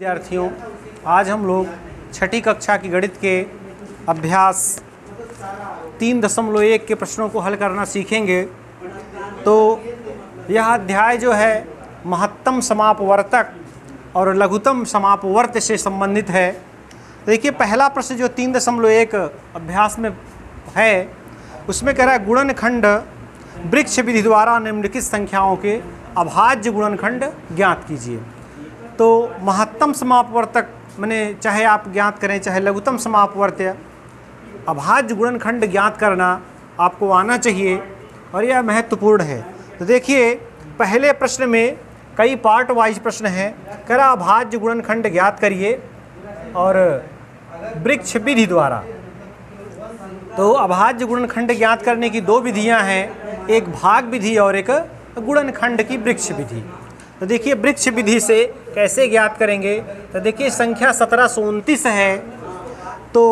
विद्यार्थियों, आज हम लोग छठी कक्षा की गणित के अभ्यास 3.1 के प्रश्नों को हल करना सीखेंगे। तो यह अध्याय जो है महत्तम समापवर्तक और लघुत्तम समापवर्त से संबंधित है। देखिए, पहला प्रश्न जो 3.1 अभ्यास में है उसमें कह रहा है गुणनखंड वृक्ष विधि द्वारा निम्नलिखित संख्याओं के अभाज्य गुणनखंड ज्ञात कीजिए। तो महत्तम समापवर्तक माने चाहे आप ज्ञात करें चाहे लघुत्तम समापवर्त्य, अभाज्य गुणनखंड ज्ञात करना आपको आना चाहिए और यह महत्वपूर्ण है। तो देखिए, पहले प्रश्न में कई पार्ट वाइज प्रश्न है। कह रहा अभाज्य गुणनखंड ज्ञात करिए और वृक्ष विधि द्वारा। तो अभाज्य गुणनखंड ज्ञात करने की दो विधियां हैं, एक भाग विधि और एक गुणनखंड की वृक्ष विधि। तो देखिए, वृक्ष विधि से कैसे ज्ञात करेंगे। तो देखिए, संख्या 1729 है। तो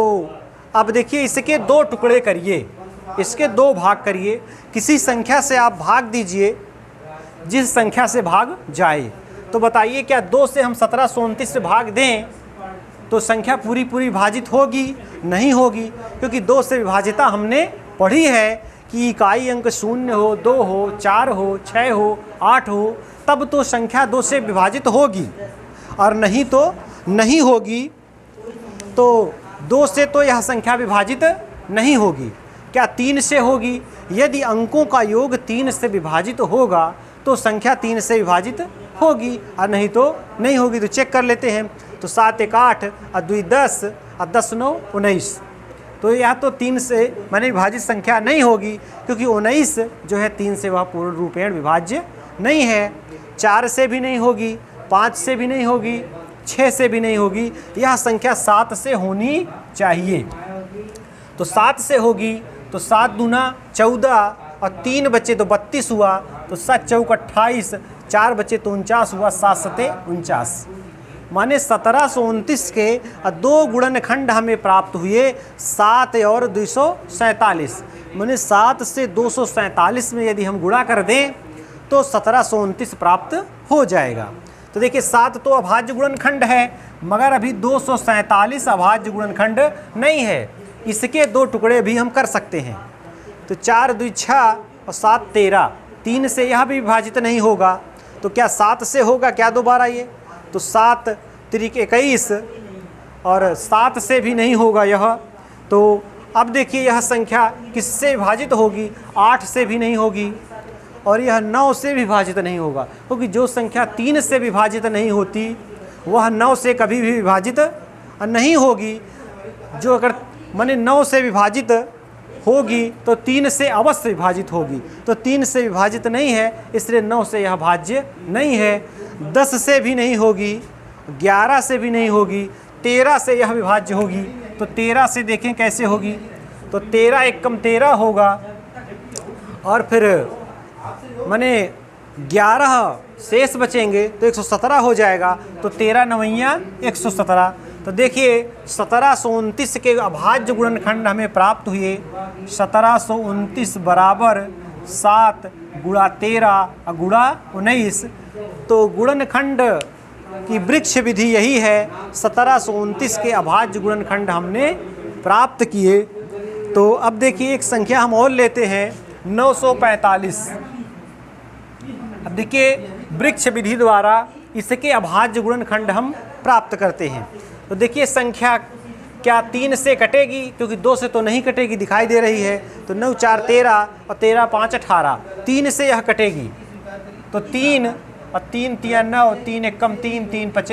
अब देखिए, इसके दो टुकड़े करिए, इसके दो भाग करिए। किसी संख्या से आप भाग दीजिए जिस संख्या से भाग जाए। तो बताइए, क्या 2 से हम 1729 से भाग दें तो संख्या पूरी विभाजित होगी? नहीं होगी, क्योंकि 2 से विभाजिता हमने पढ़ी है कि इकाई अंक 0 हो, 2 हो, 4 हो, 6 हो, 8 हो, तब तो संख्या 2 से विभाजित होगी और नहीं तो नहीं होगी। तो 2 से तो यह संख्या विभाजित नहीं होगी। क्या 3 से होगी? यदि अंकों का योग 3 से विभाजित होगा तो संख्या 3 से विभाजित होगी और नहीं तो नहीं होगी। तो चेक कर लेते हैं। तो 7 1 8 और 2 10 और 10 9 19। तो यह तो 3 से माने विभाजित संख्या नहीं होगी, क्योंकि 19 जो है 3 से वह पूर्ण रूपेण विभाज्य नहीं है। 4 से भी नहीं होगी, 5 से भी नहीं होगी, 6 से भी नहीं होगी। यह संख्या 7 से होनी चाहिए। तो 7 से होगी तो 7 दूना 14 और 3 बचे तो 32 हुआ। तो 7 चौक 28, 4 बचे तो 49 हुआ। 7 सते 49, माने 1729 के 2 गुणनखंड हमें प्राप्त हुए, 7 और 247। माने 7 से 247 में यदि हम गुणा कर दें तो 1729 प्राप्त हो जाएगा। तो देखिए, 7 तो अभाज्य गुणनखंड है, मगर अभी 247 अभाज्य गुणनखंड नहीं है। इसके 2 टुकड़े भी हम कर सकते हैं। तो 4 2 6 और 7 13, 3 से यह भी विभाजित नहीं होगा। तो क्या 7 से होगा? क्या दोबारा ये? तो 7 3 21 और 7 से भी नहीं होगा यह। तो अब देखिए, यह संख्या किससे विभाजित होगी? 8 से भी नहीं होगी और यह 9 से विभाजित नहीं होगा, क्योंकि जो संख्या 3 से विभाजित नहीं होती वह 9 से कभी भी विभाजित नहीं होगी। जो अगर माने 9 से विभाजित होगी तो 3 से अवश्य विभाजित होगी। तो 3 से विभाजित नहीं है, इसलिए 9 से यह भाज्य नहीं है। 10 से भी नहीं होगी, 11 से भी नहीं होगी, 13 से यह विभाज्य होगी। तो 13 से देखें कैसे होगी। तो 13 एकम 13 होगा और फिर माने 11 शेष बचेंगे तो 117 हो जाएगा। तो 13 9 117। तो देखिए, 1729 के अभाज्य गुणनखंड हमें प्राप्त हुए। 1729 बराबर 7 गुणा 13 और गुणा 19। तो गुणनखंड की वृक्ष विधि यही है। 1729 के अभाज्य गुणनखंड हमने प्राप्त किए। तो अब देखिए, एक संख्या हम और लेते हैं, 945। अब देखिए, वृक्ष विधि द्वारा इसके अभाज्य गुणनखंड हम प्राप्त करते हैं। तो देखिए, संख्या क्या 3 से कटेगी? क्योंकि 2 से तो नहीं कटेगी, दिखाई दे रही है। तो 9 4 13 और 13 5 18, 3 से यह कटेगी। तो 3 और 3 3 9, 3 एकम 3, 3 5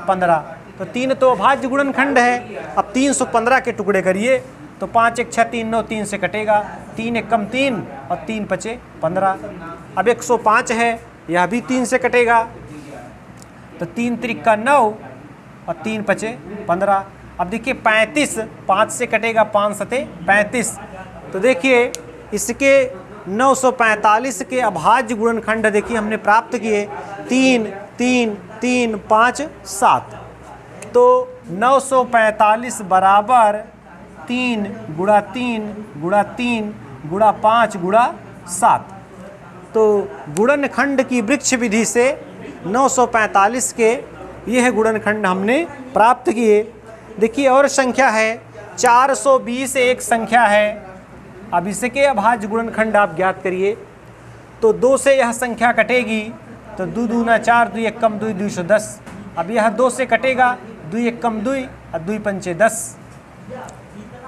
15। तो 3 तो अभाज्य गुणनखंड है। अब 315 के टुकड़े करिए। तो 5 1 6 3 9, 3 से कटेगा। 3 एकम 3 और 3 5 15। अब 105 है, यह भी 3 से कटेगा। तो 3 3 9 और 3 5 15। अब देखिए, 35 5 से कटेगा, 5 7 35। तो देखिए, इसके 945 के अभाज्य गुणनखंड देखिए हमने प्राप्त किए, 3 3 3 5 7। तो 945 बराबर 3 गुणा 3 गुणा 3 गुणा 5 गुणा 7। तो गुणनखंड की वृक्ष विधि से 945 के ये है गुणनखंड हमने प्राप्त किए। देखिए और संख्या है 420 एक संख्या है। अब इसके अभाज्य गुणनखंड आप ज्ञात करिए। तो 2 से यह संख्या कटेगी तो 2 दूना 4, 2 एक कम 2, 210। अब यह 2 से कटेगा, 2 एक कम 2 और 2 पंचे 10।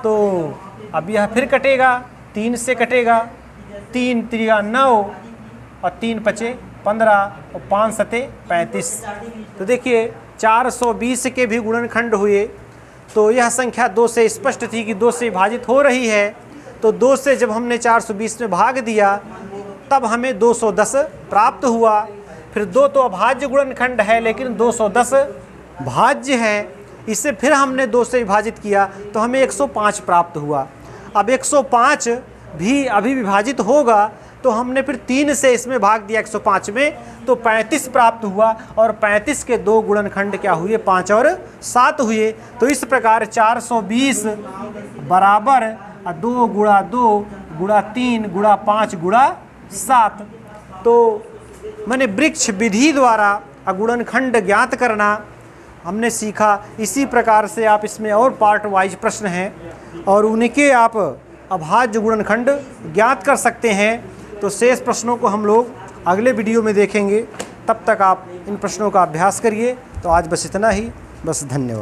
तो अब यह फिर कटेगा, 3 से कटेगा, 3 त्रिया 9 और 3 पचे 15 और 5 सते 35। तो देखिए 420 के भी गुणनखंड हुए। तो यह संख्या 2 से स्पष्ट थी कि 2 से विभाजित हो रही है। तो 2 से जब हमने 420 में भाग दिया तब हमें 210 प्राप्त हुआ। फिर 2 तो अभाज्य गुणनखंड है लेकिन 210 भाज्य है। इसे फिर हमने 2 से विभाजित किया तो हमें 105 प्राप्त हुआ। अब 105 भी अभी विभाजित होगा तो हमने फिर 3 से इसमें भाग दिया 105 में, तो 35 प्राप्त हुआ। और 35 के 2 गुणनखंड क्या हुए, 5 और 7 हुए। तो इस प्रकार 420 बराबर 2 गुणा 2 गुणा 3 गुणा 5 गुणा 7। तो मैंने वृक्ष विधि द्वारा गुणनखंड ज्ञात करना हमने सीखा। इसी प्रकार से आप इसमें और पार्ट वाइज प्रश्न हैं और उनके आप अभाज्य गुणनखंड ज्ञात कर सकते हैं। तो शेष प्रश्नों को हम लोग अगले वीडियो में देखेंगे। तब तक आप इन प्रश्नों का अभ्यास करिए। तो आज बस इतना ही, बस धन्यवाद।